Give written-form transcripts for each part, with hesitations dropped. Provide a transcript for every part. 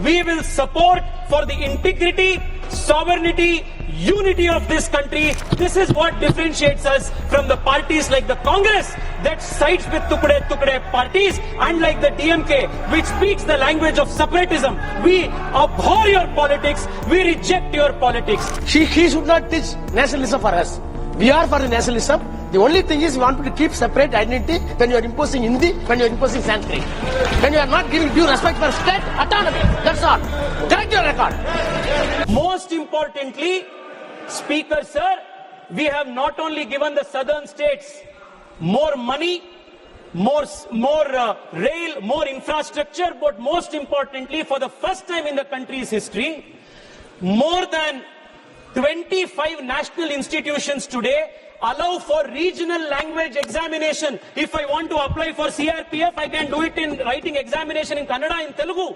we will support for the integrity, sovereignty, unity of this country. This is what differentiates us from the parties like the Congress that sides with tukde parties, and like the DMK which speaks the language of separatism. We abhor your politics, we reject your politics. He should not teach nationalism for us. We are for the nationalism. The only thing is we want to keep separate identity when you are imposing Hindi, when you are imposing Sanskrit. When you are not giving due respect for state autonomy. That's all. Correct your record. Most importantly, Speaker Sir, we have not only given the southern states more money, more rail, more infrastructure, but most importantly, for the first time in the country's history, more than 25 national institutions today allow for regional language examination. If I want to apply for CRPF, I can do it in writing examination in Kannada, in Telugu,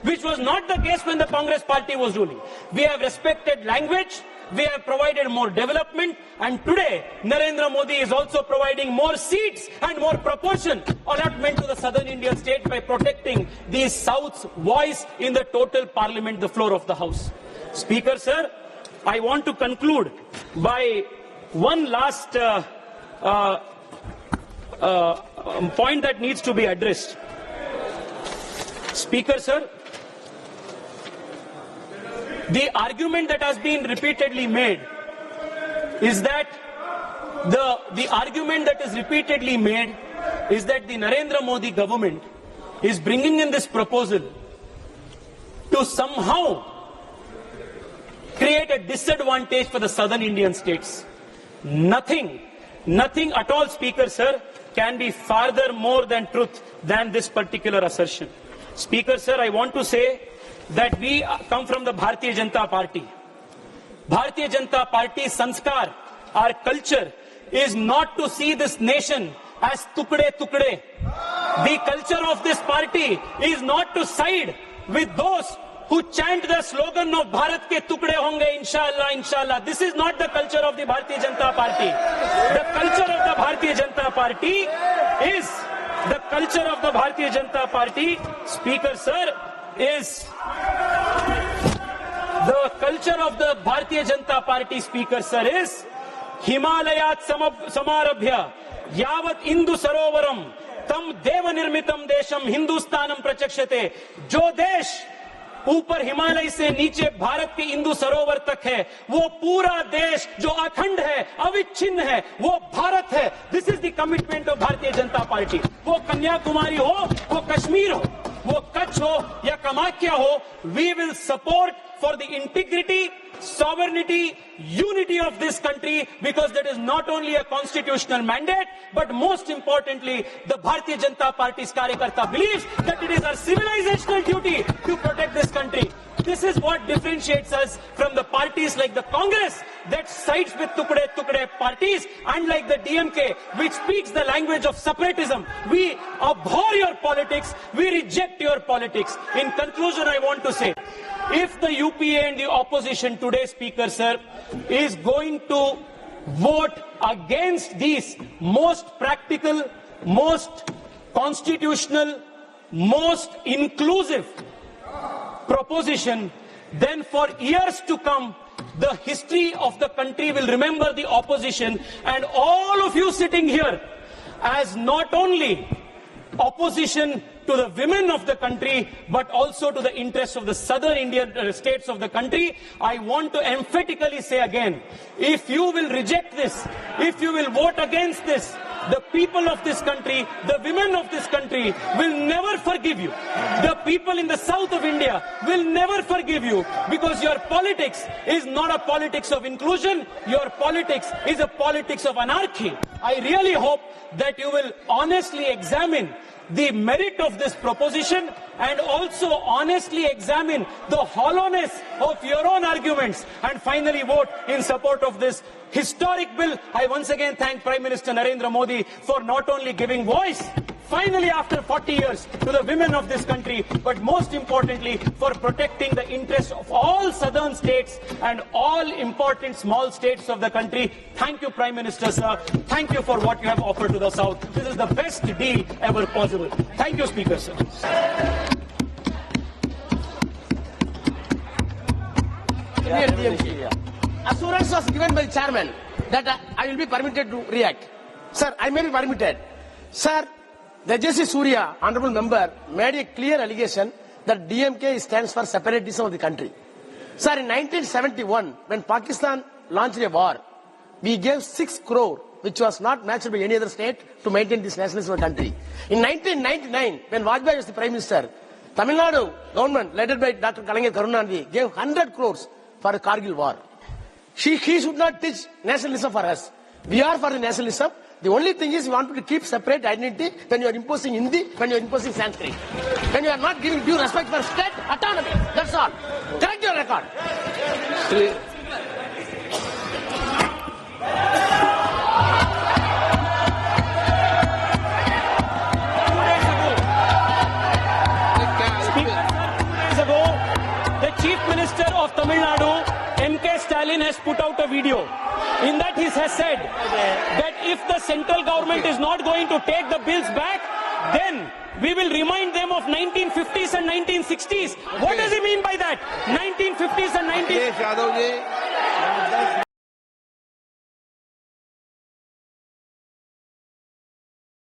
which was not the case when the Congress party was ruling. We have respected language, we have provided more development, and today Narendra Modi is also providing more seats and more proportion allotment to the southern Indian state by protecting the South's voice in the total parliament, the floor of the House. Speaker Sir, I want to conclude by one last point that needs to be addressed. Speaker Sir, the argument that has been repeatedly made is that the argument that is repeatedly made is that the Narendra Modi government is bringing in this proposal to somehow create a disadvantage for the southern Indian states. Nothing at all, Speaker Sir, can be farther more than truth than this particular assertion. Speaker Sir, I want to say that we come from the Bharatiya Janata Party. Bharatiya Janata Party sanskar, our culture, is not to see this nation as tukde. The culture of this party is not to side with those who chant the slogan of Bharat ke tukde honge, inshallah, inshallah. This is not the culture of the Bharatiya Janata Party. The culture of the Bharatiya Janata Party is the culture of the Bharatiya Janata Party, Speaker Sir, is the culture of the Bharatiya Janata Party, Speaker Sir, is Himalayat samarabhya yavat Indu sarovaram tam deva nirmitam desham Hindustanam prachakshate. Jo desh ऊपर हिमालय से नीचे भारत के इंदु सरोवर तक है, वो पूरा देश जो अखंड है, अविच्छिन्न है, वो भारत है. This is the commitment of Bharatiya Janata party. वो कन्याकुमारी हो, वो कश्मीर हो, वो कच्छ हो या कामाख्या हो, we will support for the integrity, sovereignty, unity of this country, because that is not only a constitutional mandate, but most importantly, the Bharatiya Janata Party's Karyakarta believes that it is our civilizational duty to protect this country. This is what differentiates us from the parties like the Congress that sides with tukde parties, and like the DMK which speaks the language of separatism. We abhor your politics, we reject your politics. In conclusion, I want to say, if the UPA and the opposition today, Speaker Sir, is going to vote against these most practical, most constitutional, most inclusive proposition, then for years to come, the history of the country will remember the opposition and all of you sitting here as not only opposition to the women of the country, but also to the interests of the southern Indian states of the country. I want to emphatically say again, if you will reject this, if you will vote against this, the people of this country, the women of this country will never forgive you. The people in the south of India will never forgive you, because your politics is not a politics of inclusion, your politics is a politics of anarchy. I really hope that you will honestly examine the merit of this proposition and also honestly examine the hollowness of your own arguments and finally vote in support of this historic bill. I once again thank Prime Minister Narendra Modi for not only giving voice, finally after 40 years, to the women of this country, but most importantly for protecting the interests of all southern states and all important small states of the country. Thank you, Prime Minister, sir. Thank you for what you have offered to the South. This is the best deal ever possible. Thank you, Speaker, sir. to me at DMK. Assurance was given by the chairman that I will be permitted to react. Sir, I may be permitted. Sir, Tejasvi Surya, honorable member, made a clear allegation that DMK stands for separatism of the country. Sir, in 1971, when Pakistan launched a war, we gave 6 crore, which was not matched by any other state, to maintain this nationalism of the country. In 1999, when Vajpayee was the Prime Minister, Tamil Nadu government, led by Dr. Kanyakumari, gave 100 crores for the Kargil war. He should not teach nationalism for us. We are for the nationalism. The only thing is you want to keep separate identity when you are imposing Hindi, when you are imposing Sanskrit. When you are not giving due respect for state autonomy. That's all. Correct your record. The Chief Minister of Tamil Nadu, DMK Stalin, has put out a video. In that he has said that if the central government is not going to take the bills back, then we will remind them of 1950s and 1960s. What does he mean by that? 1950s and 1960s?